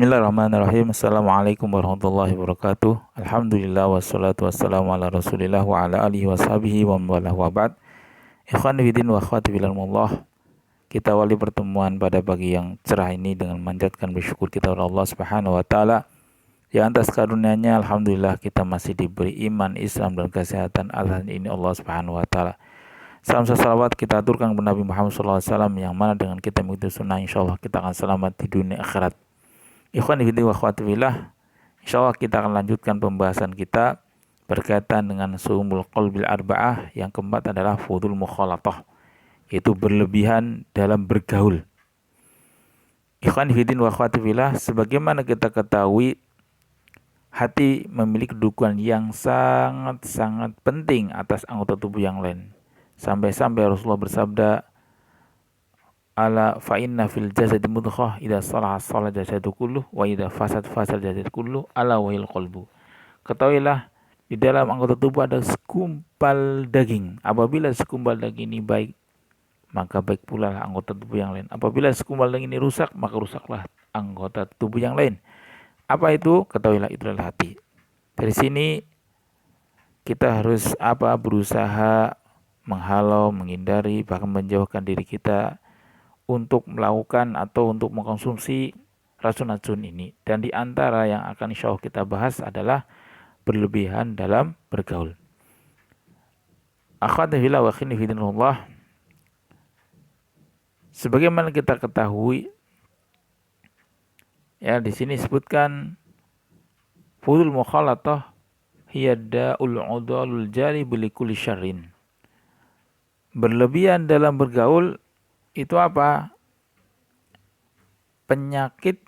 Bismillahirrahmanirrahim. Assalamualaikum warahmatullahi wabarakatuh. Alhamdulillah wassalatu wassalamu ala Rasulillah wa ala alihi washabihi wa mawalah wa ba'd. Ikhwan fillah wa akhwati fillah. Kita awali pertemuan pada pagi yang cerah ini dengan memanjatkan bersyukur kita kepada Allah Subhanahu wa taala yang atas karunia-Nya alhamdulillah kita masih diberi iman, Islam dan kesehatan. Alhamdulillah ini Allah Subhanahu wa taala. Salam salawat kita aturkan kepada Nabi Muhammad SAW yang mana dengan kita mengikuti sunnah insyaallah kita akan selamat di dunia akhirat. Ikhwan fillah wa akhwati fillah, insyaallah kita akan lanjutkan pembahasan kita berkaitan dengan suhumul qalbil arba'ah. Yang keempat adalah fudul mukhalatah, yaitu berlebihan dalam bergaul. Ikhwan fillah wa akhwati fillah, sebagaimana kita ketahui hati memiliki kedudukan yang sangat-sangat penting atas anggota tubuh yang lain. Sampai-sampai Rasulullah bersabda, ala fa inna fil jasadi mudghah idza salaha salaha jasadu kulluh wa idza fasad fasad jasadu kulluh ala wahil qalbu. Ketahuilah di dalam anggota tubuh ada segumpal daging. Apabila segumpal daging ini baik, maka baik pula lah anggota tubuh yang lain. Apabila segumpal daging ini rusak, maka rusaklah anggota tubuh yang lain. Apa itu? Ketahuilah itu adalah hati. Dari sini kita harus berusaha menghalau, menghindari, bahkan menjauhkan diri kita untuk melakukan atau untuk mengkonsumsi racun-racun ini. Dan di antara yang akan insya Allah kita bahas adalah berlebihan dalam bergaul. Akhwati fillah wa akhini fillah, sebagaimana kita ketahui, ya di sini disebutkan fudul mukhalatah hiya da'ul udalul jari bi kulli syarrin. Berlebihan dalam bergaul itu apa? Penyakit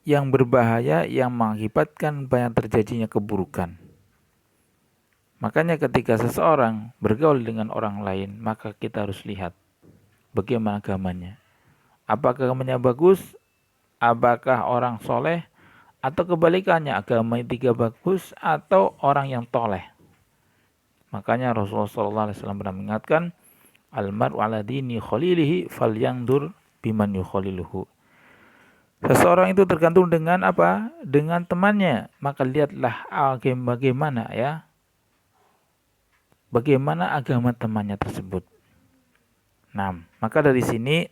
yang berbahaya yang mengakibatkan banyak terjadinya keburukan. Makanya ketika seseorang bergaul dengan orang lain, maka kita harus lihat bagaimana agamanya. Apakah agamanya bagus? Apakah orang soleh? Atau kebalikannya, agamanya tidak bagus atau orang yang toleh. Makanya Rasulullah SAW pernah mengingatkan, al-mar'u ala dini khalilihi falyandur biman yukhaliluhu. Seseorang itu tergantung dengan apa? Dengan temannya. Maka lihatlah bagaimana bagaimana agama temannya tersebut. Nah, maka dari sini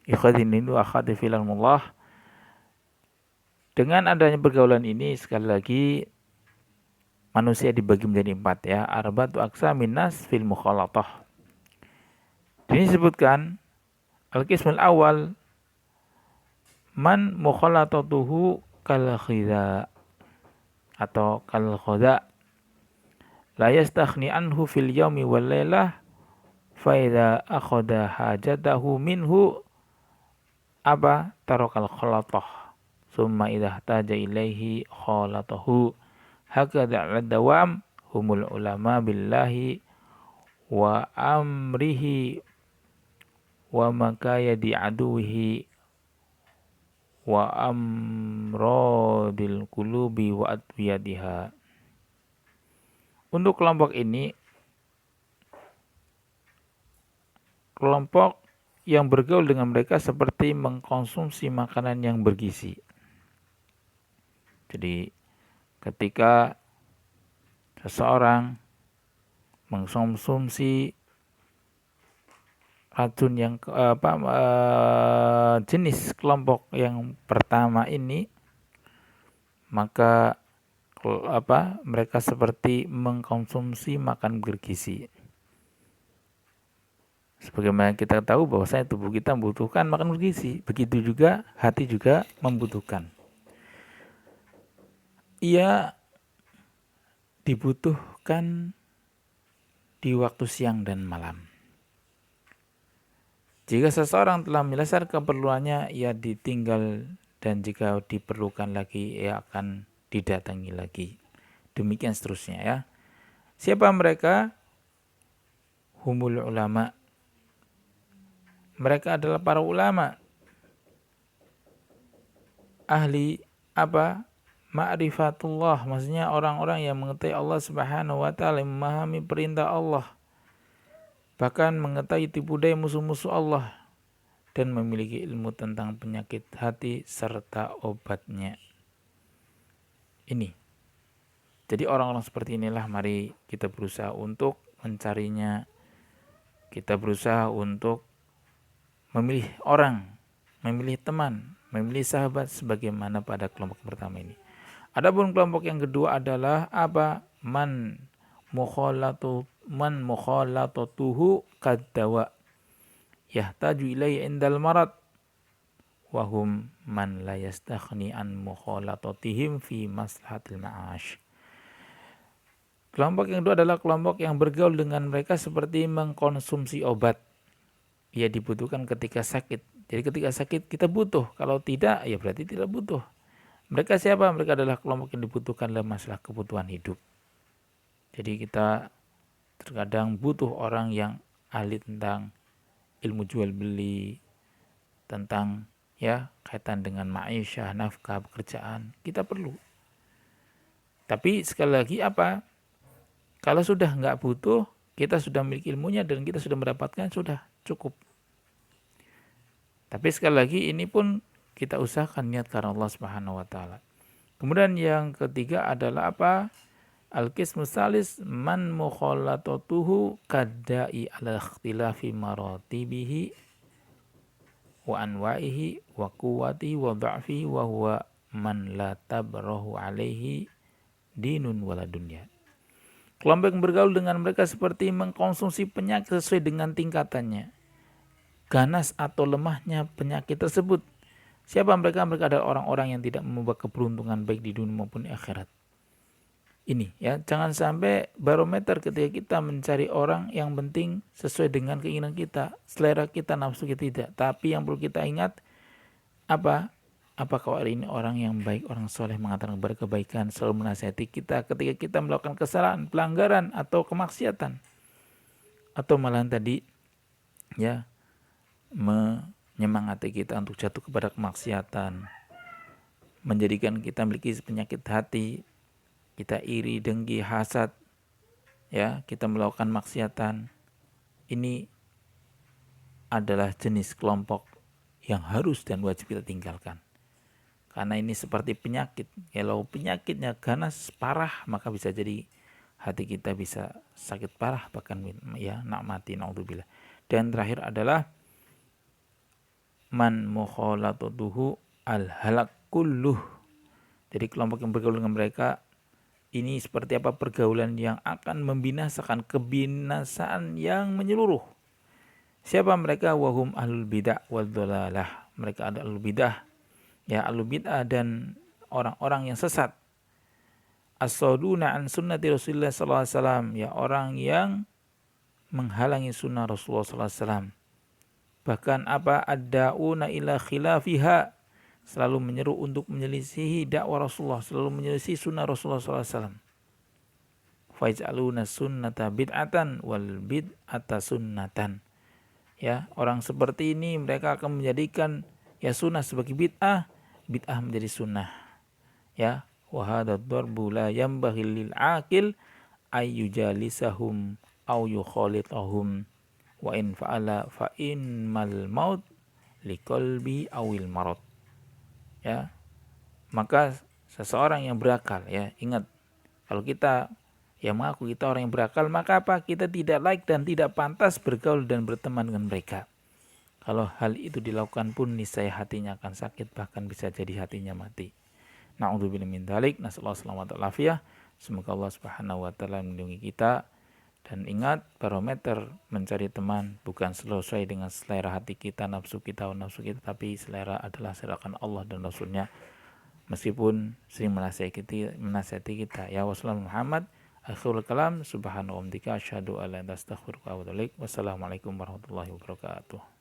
ikhwatin wa akhwati fillah, dengan adanya pergaulan ini sekali lagi manusia dibagi menjadi 4 ya. Arba'atu aqsamin nas fil mukhalatah. Ini disebutkan al-qismul awal man mukhalatatuhu kal khidha atau kal khudha la yastakhni anhu fil yaumi wal lailah fa idza akhadha hajatahu minhu tarakal khalatah summa idza ihtaja ilaihi khalatahu hakadha al-dawam humul ulama billahi wa amrihi wa makaya di aduhi wa amradil qulubi wa adwiyadiha. Untuk kelompok ini, kelompok yang bergaul dengan mereka seperti mengkonsumsi makanan yang bergizi. Jadi ketika seseorang mengkonsumsi racun yang jenis kelompok yang pertama ini, maka mereka seperti mengkonsumsi makan bergizi. Sebagaimana kita tahu bahwasanya tubuh kita membutuhkan makan bergizi, begitu juga hati juga membutuhkan. Ia dibutuhkan di waktu siang dan malam. Jika seseorang telah menyelesaikan keperluannya, ia ditinggal, dan jika diperlukan lagi, ia akan didatangi lagi. Demikian seterusnya ya. Siapa mereka? Humul ulama. Mereka adalah para ulama. Ahli ma'rifatullah, maksudnya orang-orang yang mengetahui Allah Subhanahu wa taala, memahami perintah Allah, bahkan mengetahui tipu daya musuh-musuh Allah, dan memiliki ilmu tentang penyakit hati serta obatnya. Ini. Jadi orang-orang seperti inilah mari kita berusaha untuk mencarinya. Kita berusaha untuk memilih orang, memilih teman, memilih sahabat sebagaimana pada kelompok pertama ini. Adapun kelompok yang kedua adalah apa? Man mukhalatatuhu kaddawa yahtaju ilaihi indal marad wahum man la yastaghni an mukhalatatihim fi maslahatil ma'ash. Kelompok yang kedua adalah kelompok yang bergaul dengan mereka seperti mengkonsumsi obat. Ya dibutuhkan ketika sakit. Jadi ketika sakit kita butuh. Kalau tidak ya berarti tidak butuh. Mereka siapa? Mereka adalah kelompok yang dibutuhkan dalam masalah kebutuhan hidup. Jadi kita terkadang butuh orang yang ahli tentang ilmu jual beli, tentang ya kaitan dengan ma'isyah, nafkah, pekerjaan. Kita perlu. Tapi sekali lagi apa? Kalau sudah nggak butuh, kita sudah memiliki ilmunya dan kita sudah mendapatkan, sudah cukup. Tapi sekali lagi ini pun kita usahakan niat karena Allah Subhanahu wa taala. Kemudian yang ketiga adalah apa? Al-qismu salis man mukhalatatuhu kadda'i ala ikhtilafi maratibihi wa anwa'ihi wa quwwatihi wa dha'fihi wa huwa man la tabrahu alaihi dinun wala dunya. Kelompok yang bergaul dengan mereka seperti mengkonsumsi penyakit sesuai dengan tingkatannya, ganas atau lemahnya penyakit tersebut. Siapa mereka? Mereka adalah orang-orang yang tidak membawa keberuntungan baik di dunia maupun di akhirat. Ini ya, jangan sampai barometer ketika kita mencari orang yang penting sesuai dengan keinginan kita, selera kita, nafsu kita tidak. Tapi yang perlu kita ingat apa? Apakah ini orang yang baik, orang soleh, mengatakan kepada kebaikan, selalu menasihati kita ketika kita melakukan kesalahan, pelanggaran atau kemaksiatan, atau malahan tadi ya menyemangati kita untuk jatuh kepada kemaksiatan, menjadikan kita memiliki penyakit hati, kita iri, dengki, hasad, ya kita melakukan maksiatan. Ini adalah jenis kelompok yang harus dan wajib kita tinggalkan. Karena ini seperti penyakit. Kalau penyakitnya ganas parah, maka bisa jadi hati kita bisa sakit parah, bahkan ya nak mati, naudzubillah. Dan terakhir adalah man mukhalatatuhu al-halak kulluh. Jadi kelompok yang bergaul dengan mereka ini seperti apa? Pergaulan yang akan membinasakan, kebinasaan yang menyeluruh. Siapa mereka? Wahum ahlul bid'ah wal dhalalah. Mereka ada ahlul bid'ah, ya ahlul bid'ah dan orang-orang yang sesat. As-saduna an sunnati Rasulullah sallallahu alaihi wasallam, ya orang yang menghalangi sunnah Rasulullah sallallahu alaihi wasallam. Bahkan apa? Ad-da'una ila khilafiha, selalu menyeru untuk menyelisihi dakwah Rasulullah, selalu menyelisihi sunnah Rasulullah sallallahu alaihi wasallam. Faj'aluna sunnata bid'atan wal bid'ata sunnatan. Ya, orang seperti ini mereka akan menjadikan ya sunnah sebagai bid'ah, bid'ah menjadi sunnah. Ya, wa hadha darbu la yanbaghi lil aqil ayyujalisahum aw yukhalithahum wa in fa'ala fa inmal maut liqalbi awil marad. Ya, maka seseorang yang berakal, ya ingat, kalau kita yang mengaku kita orang yang berakal, maka apa? Kita tidak layak dan tidak pantas bergaul dan berteman dengan mereka. Kalau hal itu dilakukan pun niscaya hatinya akan sakit, bahkan bisa jadi hatinya mati. Na'udzubillah min dzalik, nasallahu alaihi wasallam. Semoga Allah Subhanahu wa taala melindungi kita. Dan ingat, barometer mencari teman bukan sesuai dengan selera hati kita, nafsu kita, tapi selera adalah selera Allah dan Rasulnya. Meskipun sering menasihati kita. Ya wassalamu Muhammad. Akhirul kalam, subhanahu wa ta'ala, asyhadu an la ilaha illa anta astaghfiruka wa atubu ilaik. Wassalamualaikum warahmatullahi wabarakatuh.